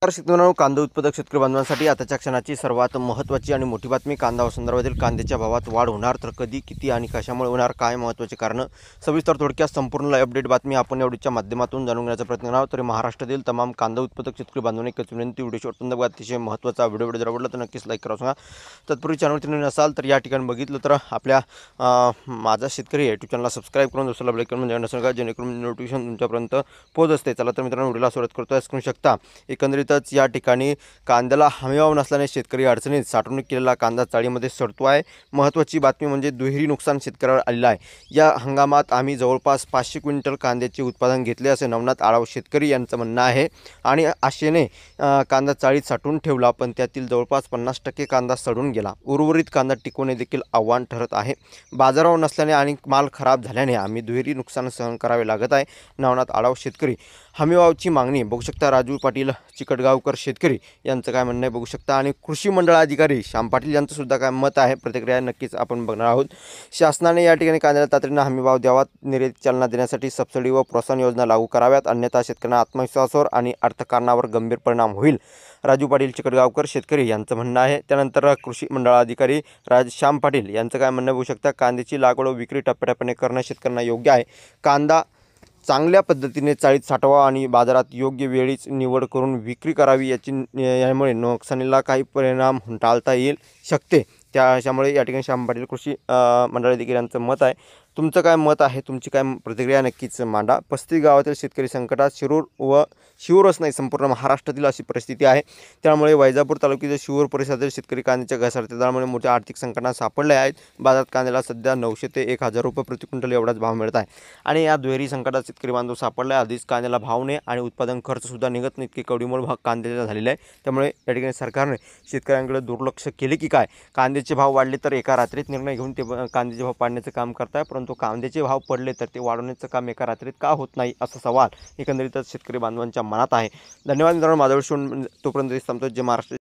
शेतकऱ्यांनो, कांदा उत्पादक शेतकरी बांधवांसाठी आताच्या क्षणाची सर्वात महत्त्वाची आणि मोठी बातमी. कांदा संदर्भातील कांद्याच्या भावात वाढ होणार तर कधी, किती आणि कशामुळे होणार, काय महत्त्वाचे कारण, सविस्तर थोडक्यात संपूर्ण लाईव्ह अपडेट बातमी आपण या व्हिडिओच्या माध्यमातून जाणून घेण्याचा प्रयत्न करणार आहोत. तरी महाराष्ट्रातील तमाम कांदा उत्पादक शेतकरी बांधवांनी एकच विनंती, व्हिडिओ शेवटपर्यंत बघा. अतिशय महत्त्वाचा व्हिडिओ जर आवडला तर नक्कीच लाईक करा. सांगा तत्पूर्वी चॅनलवरती नवीन असाल तर या ठिकाणी बघितलं तर आपल्या माझा शेतकरी यूट्यूब चॅनलला सबस्क्राईब करून दुसऱ्याला ब्रेक करून म्हणजे नसेल का, जेणेकरून नोटिफिकेशन तुमच्यापर्यंत पोहोच असते. चला तर मित्रांनो, व्हिडिओला सुरुवात करतो. करू शकता एकंदरीतच या ठिकाणी कांद्याला हमीभाव नसल्याने शेतकरी अडचणीत, साठवणूक केलेला कांदा चाळीमध्ये सडतो आहे. महत्त्वाची बातमी म्हणजे दुहेरी नुकसान शेतकऱ्यावर आलेलं आहे. या हंगामात आम्ही जवळपास 500 क्विंटल कांद्याचे उत्पादन घेतले असे नवनाथ आढाव शेतकरी यांचं म्हणणं आहे. आणि आशेने कांदा चाळीत साठवून ठेवला, पण त्यातील जवळपास 50% कांदा सडून गेला. उर्वरित कांदा टिकवणे देखील आव्हान ठरत आहे. बाजारावर नसल्याने आणि माल खराब झाल्याने आम्ही दुहेरी नुकसान सहन करावे लागत आहे. नवनाथ आढाव शेतकरी. हमीभावाची मागणी बघू शकता. राजू पाटील चिकटगावकर शेतकरी यांचं काय म्हणणं आहे बघू शकता. आणि कृषी मंडळ अधिकारी श्याम पाटील यांचं सुद्धा काय मत आहे, प्रतिक्रिया नक्कीच आपण बघणार आहोत. शासनाने या ठिकाणी कांद्याला तातडीने हमीभाव द्यावा, निर्यातीत चालना देण्यासाठी सबसिडी व प्रोत्साहन योजना लागू कराव्यात, अन्यथा शेतकऱ्यांना आत्मविश्वासावर आणि अर्थकारणावर गंभीर परिणाम होईल. राजू पाटील चिकटगावकर शेतकरी यांचं म्हणणं आहे. त्यानंतर कृषी मंडळ अधिकारी श्याम पाटील यांचं काय म्हणणं बघू शकता. कांद्याची लागवड व विक्री टप्प्याटप्प्याने करणं शेतकऱ्यांना योग्य आहे. कांदा चांगल्या पद्धतीने चाळीत साठवा आणि बाजारात योग्य वेळीच निवड करून विक्री करावी. यामुळे नुकसानीला काही परिणाम टाळता येईल शकते. त्याच्यामुळे या ठिकाणी श्याम पाटील कृषी मंडळ अधिकारी यांचं मत आहे. तुमचं काय मत आहे, तुमची काय प्रतिक्रिया नक्कीच मांडा. 35 गावातील शेतकरी संकटात. शिरूरच नाही, संपूर्ण महाराष्ट्रातील अशी परिस्थिती आहे. त्यामुळे वैजापूर तालुक्यातील शिरूर परिसरातील शेतकरी कांद्याच्या घसरत्या दरामुळे मोठ्या आर्थिक संकटात सापडले आहेत. बाजारात कांद्याला सध्या 900 ते 1000 रुपये प्रति क्विंटल एवढाच भाव मिळत आहे. आणि या दुहेरी संकटात शेतकरी बांधव सापडला आहे. आधीच कांद्याला भाव नाही आणि उत्पादन खर्चसुद्धा निघत नाही, इतके कवडीमोल भाव कांद्याचा झालेला आहे. त्यामुळे या ठिकाणी सरकारने शेतकऱ्यांकडे दुर्लक्ष केले की काय. कांद्याचे भाव वाढले तर एका रात्रीत निर्णय घेऊन ते कांद्याचे भाव पाडण्याचं काम करताय, परंतु कांद्याचे भाव पडले तर ते वाढवण्याचं काम एका रात्रीत का होत नाही, असा सवाल एकंदरीतच शेतकरी बांधवांच्या मनात आहे. धन्यवाद मित्रांनो, माझ्यावर तोपर्यंत थांबतो. जे महाराष्ट्र